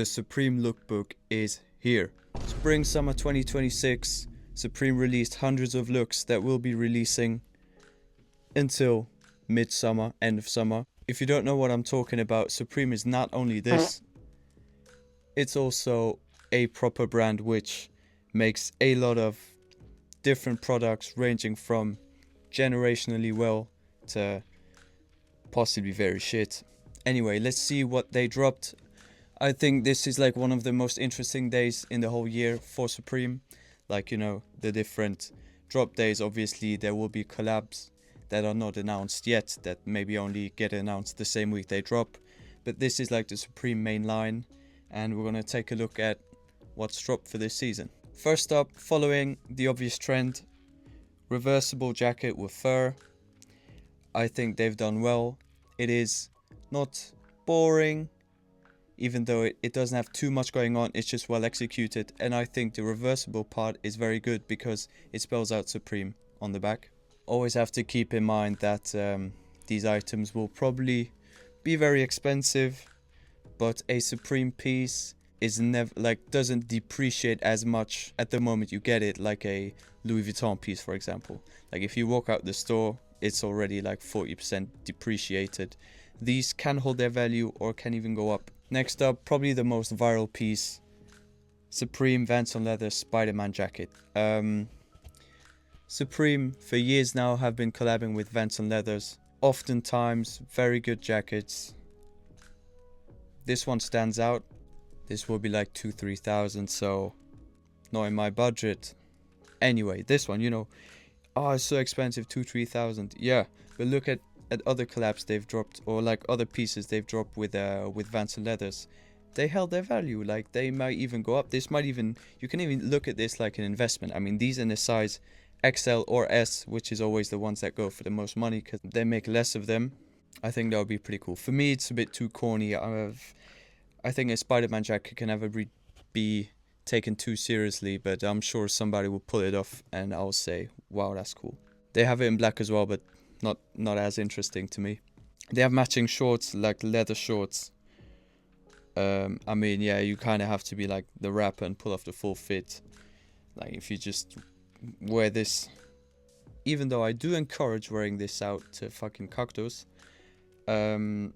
The Supreme lookbook is here. Spring summer 2026, Supreme released hundreds of looks that will be releasing until midsummer, end of summer. If you don't know what I'm talking about, Supreme is not only this, it's also a proper brand which makes a lot of different products ranging from generationally well to possibly very shit. Anyway, let's see what they dropped. I think this is like one of the most interesting days in the whole year for Supreme. Like, you know, the different drop days. Obviously, there will be collabs that are not announced yet, that maybe only get announced the same week they drop. But this is like the Supreme main line, and we're gonna take a look at what's dropped for this season. First up, following the obvious trend, reversible jacket with fur. I think they've done well. It is not boring, even though it doesn't have too much going on. It's just well executed, and I think the reversible part is very good because it spells out Supreme on the back. Always have to keep in mind that these items will probably be very expensive, but a Supreme piece is never doesn't depreciate as much at the moment you get it, like a Louis Vuitton piece, for example. Like if you walk out the store, it's already like 40% depreciated. These can hold their value or can even go up. Next up, probably the most viral piece, Supreme Vans on Leather Spider-Man jacket. Supreme for years now have been collabing with Vans on Leathers. Oftentimes very good jackets. This one stands out. This will be like 2,000-3,000, so not in my budget. Anyway, this one, you know, oh, it's so expensive, 2,000-3,000. Yeah, but look at other collabs they've dropped, or like other pieces they've dropped with Vans and Leathers. They held their value. Like they might even go up. This might even, you can even look at this like an investment. I mean, these in the size XL or S, which is always the ones that go for the most money because they make less of them. I think that would be pretty cool. For me, it's a bit too corny. I think a Spider-Man jacket can never be taken too seriously, but I'm sure somebody will pull it off and I'll say, wow, that's cool. They have it in black as well, but not as interesting to me. They have matching shorts, like leather shorts. I mean, yeah, you kind of have to be like the rapper and pull off the full fit. Like if you just wear this, even though I do encourage wearing this out to fucking cocktails, it's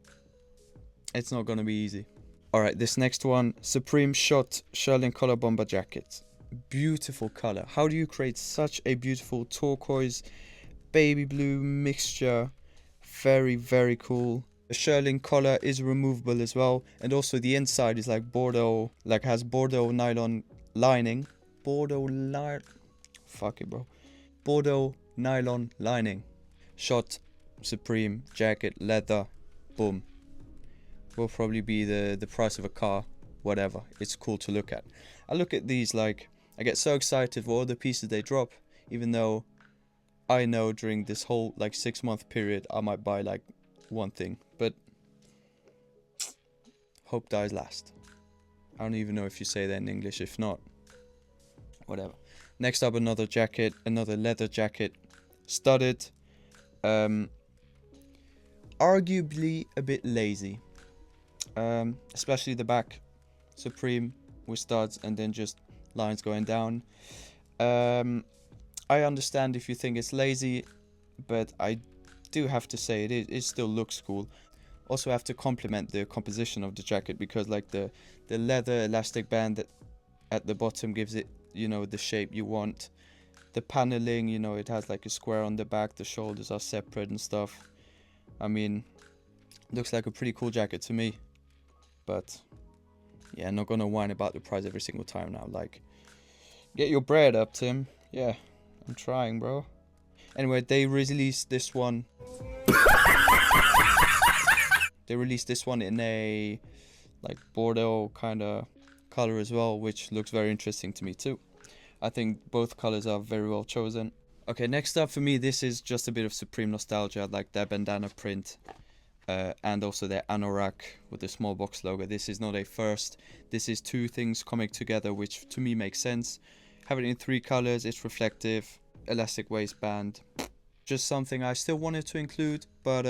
not gonna be easy. Alright, this next one, Supreme Shot Shearling Collar Bomber Jacket. Beautiful color. How do you create such a beautiful turquoise baby blue mixture? Very, very cool. The shearling collar is removable as well, and also the inside is like Bordeaux, like has Bordeaux nylon lining. Bordeaux nylon lining. Shot Supreme jacket, leather, boom. Will probably be the price of a car, whatever. It's cool to look at. I look at these like, I get so excited for all the pieces they drop, even though I know during this whole like 6-month period I might buy like one thing, but hope dies last. I don't even know if you say that in English. If not, whatever. Next up, another jacket, another leather jacket, studded, arguably a bit lazy, especially the back. Supreme with studs and then just lines going down. I understand if you think it's lazy, but I do have to say it still looks cool. Also have to compliment the composition of the jacket, because like the leather elastic band that at the bottom gives it, you know, the shape you want. The paneling, you know, it has like a square on the back, the shoulders are separate and stuff. I mean, looks like a pretty cool jacket to me. But yeah, not gonna whine about the price every single time now. Like, get your bread up, Tim. Yeah, I'm trying, bro. Anyway, they released this one. They released this one in a like Bordeaux kind of color as well, which looks very interesting to me too. I think both colors are very well chosen. Okay, next up for me, this is just a bit of Supreme nostalgia, like their bandana print. And also their anorak with the small box logo. This is not a first. This is two things coming together, which to me makes sense. Have it in 3 colors. It's reflective, elastic waistband. Just something I still wanted to include, but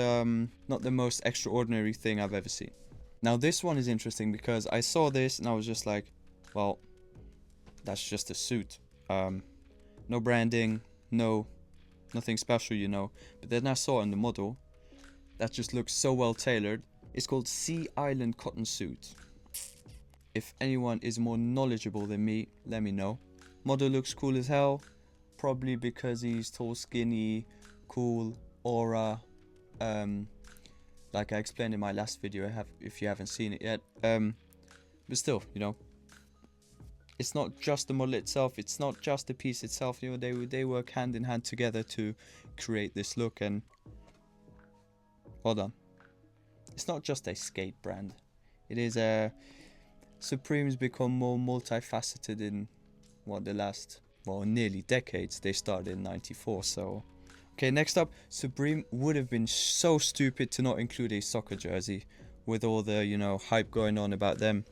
not the most extraordinary thing I've ever seen. Now this one is interesting because I saw this and I was just like, well, that's just a suit. No branding, nothing special, you know. But then I saw in the model that just looks so well tailored. It's called Sea Island Cotton Suit. If anyone is more knowledgeable than me, let me know. Model looks cool as hell, probably because he's tall, skinny, cool, aura. Like I explained in my last video, if you haven't seen it yet. But still, you know, it's not just the model itself, it's not just the piece itself, you know, they work hand in hand together to create this look, and well done. It's not just a skate brand. It is Supreme's become more multifaceted in what the last, well, nearly decades. They started in '94, so. Okay, next up, Supreme would have been so stupid to not include a soccer jersey with all the, you know, hype going on about them.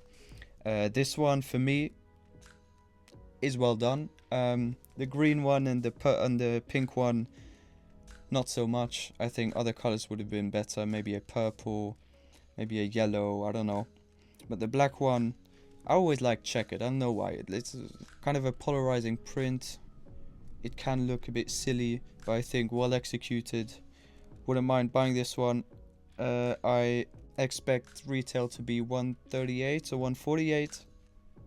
This one for me is well done. The green one and the pink one, not so much. I think other colors would have been better. Maybe a purple, maybe a yellow, I don't know. But the black one, I always like checkered. I don't know why. It's kind of a polarizing print. It can look a bit silly, but I think well executed. Wouldn't mind buying this one. I expect retail to be 138 or 148.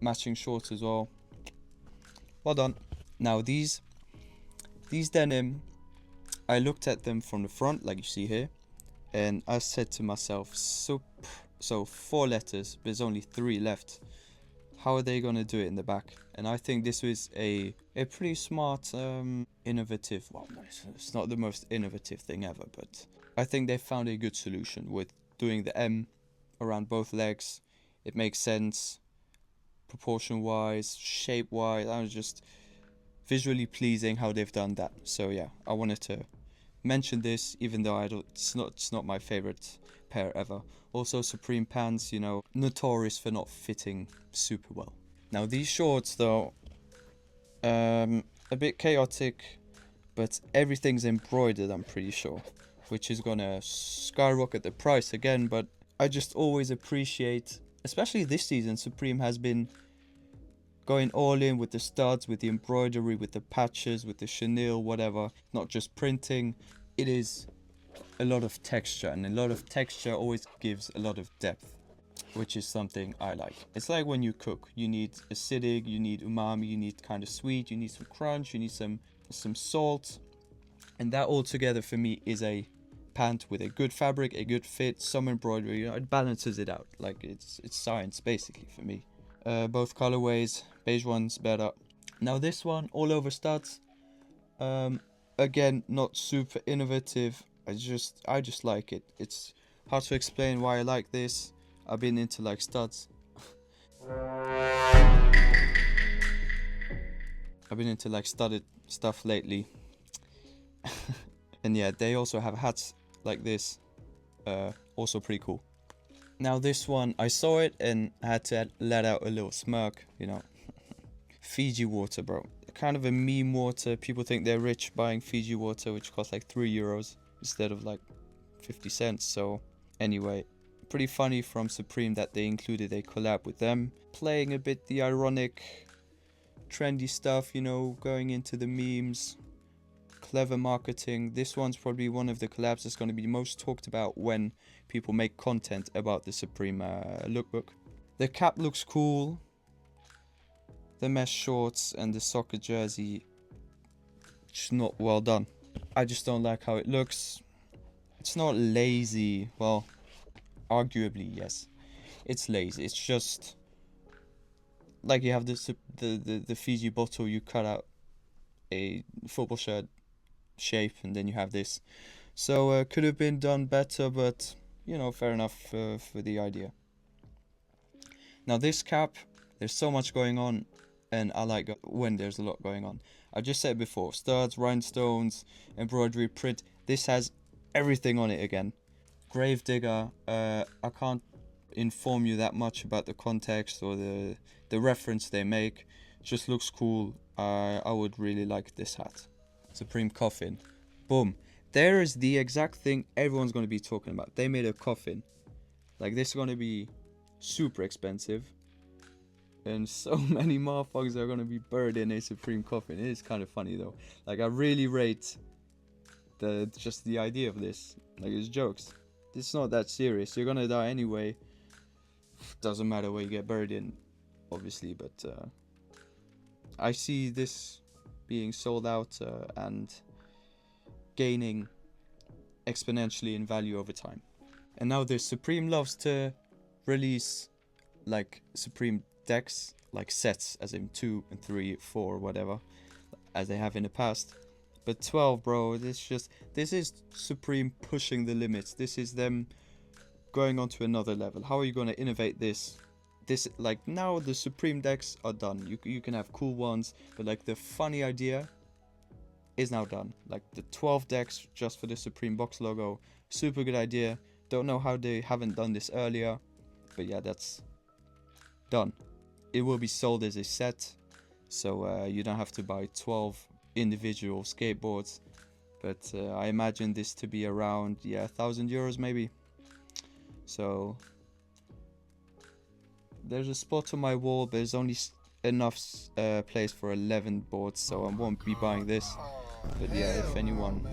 Matching shorts as well. Well done. Now these denim, I looked at them from the front, like you see here, and I said to myself, so 4 letters, but there's only 3 left. How are they gonna do it in the back? And I think this was a pretty smart, innovative, well, it's not the most innovative thing ever, but I think they found a good solution with doing the M around both legs. It makes sense, proportion wise, shape wise. I was just visually pleasing how they've done that. So yeah, I wanted to mention this, even though it's not my favorite pair ever. Also, Supreme pants, you know, notorious for not fitting super well. Now these shorts though, a bit chaotic, but everything's embroidered, I'm pretty sure, which is gonna skyrocket the price again. But I just always appreciate, especially this season, Supreme has been going all in with the studs, with the embroidery, with the patches, with the chenille, whatever. Not just printing, it is a lot of texture, and a lot of texture always gives a lot of depth, which is something I like. It's like when you cook, you need acidic, you need umami, you need kind of sweet, you need some crunch, you need some salt, and that all together for me is a pant with a good fabric, a good fit, some embroidery. You know, it balances it out. Like it's science basically for me. Both colorways, beige one's better. Now this one, all over studs. Again, not super innovative. I just like it. It's hard to explain why I like this. I've been into like studs. I've been into like studded stuff lately. And yeah, they also have hats like this. Also pretty cool. Now this one, I saw it and I had to let out a little smirk, you know. Fiji water, bro. Kind of a meme water. People think they're rich buying Fiji water, which costs like €3 instead of like 50 cents. So anyway, pretty funny from Supreme that they included a collab with them, playing a bit the ironic, trendy stuff, you know, going into the memes. Clever marketing. This one's probably one of the collabs that's going to be most talked about when people make content about the Supreme lookbook. The cap looks cool. The mesh shorts and the soccer jersey, just not well done. I just don't like how it looks. It's not lazy. Well, arguably yes, it's lazy. It's just like you have the Fiji bottle, you cut out a football shirt shape and then you have this. So could have been done better, but you know, fair enough for the idea. Now this cap, there's so much going on, and I like when there's a lot going on. I just said before, studs, rhinestones, embroidery, print. This has everything on it again. Gravedigger, I can't inform you that much about the context or the reference they make. It just looks cool. I would really like this hat. Supreme coffin. Boom. There is the exact thing everyone's going to be talking about. They made a coffin. Like this is going to be super expensive. And so many motherfuckers are gonna be buried in a Supreme coffin. It is kind of funny though. Like, I really rate just the idea of this. Like, it's jokes. It's not that serious. You're gonna die anyway. Doesn't matter where you get buried in, obviously. But I see this being sold out and gaining exponentially in value over time. And now the Supreme loves to release like Supreme decks, like sets, as in 2 and 3, 4, whatever, as they have in the past. But 12, bro, this is Supreme pushing the limits. This is them going on to another level. How are you going to innovate this? Like, now the Supreme decks are done. You can have cool ones, but like the funny idea is now done. Like the 12 decks just for the Supreme box logo, super good idea. Don't know how they haven't done this earlier, but yeah, that's done. It will be sold as a set, so you don't have to buy 12 individual skateboards, but I imagine this to be around, yeah, 1,000 euros maybe. So there's a spot on my wall, but there's only enough place for 11 boards, so I won't be buying this. But yeah, if anyone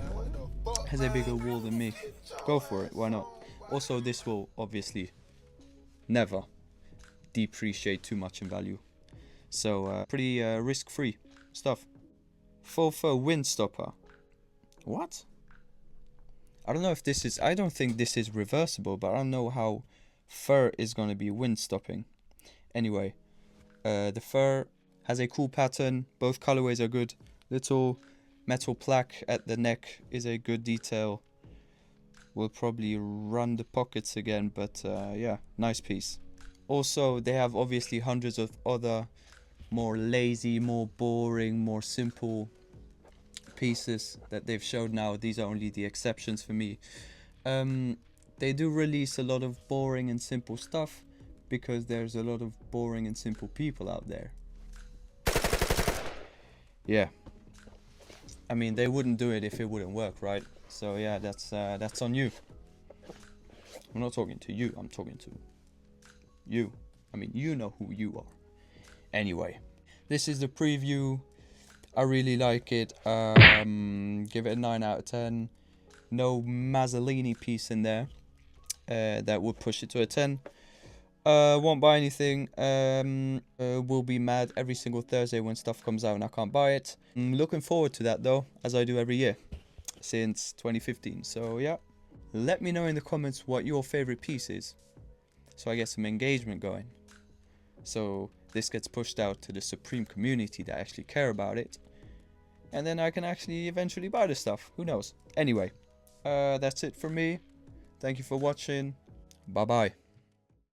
has a bigger wall than me, go for it, why not? Also, this will obviously never depreciate too much in value, so pretty risk-free stuff. Faux fur wind stopper. What? I don't know if this is, I don't think this is reversible, but I don't know how fur is going to be wind stopping. Anyway, the fur has a cool pattern. Both colorways are good. Little metal plaque at the neck is a good detail. We'll probably run the pockets again, but yeah, nice piece. Also, they have obviously hundreds of other more lazy, more boring, more simple pieces that they've showed now. These are only the exceptions for me. They do release a lot of boring and simple stuff because there's a lot of boring and simple people out there. Yeah, I mean, they wouldn't do it if it wouldn't work, right? So yeah, that's on you. I'm not talking to you, I'm talking to you. I mean, you know who you are. Anyway, this is the preview. I really like it. Give it a 9 out of 10. No Mazzolini piece in there. That would push it to a 10. Won't buy anything. Will be mad every single Thursday when stuff comes out and I can't buy it. I'm looking forward to that though, as I do every year since 2015. So yeah, let me know in the comments what your favorite piece is, so I get some engagement going. So this gets pushed out to the Supreme community that actually care about it, and then I can actually eventually buy the stuff. Who knows? Anyway, that's it from me. Thank you for watching. Bye bye.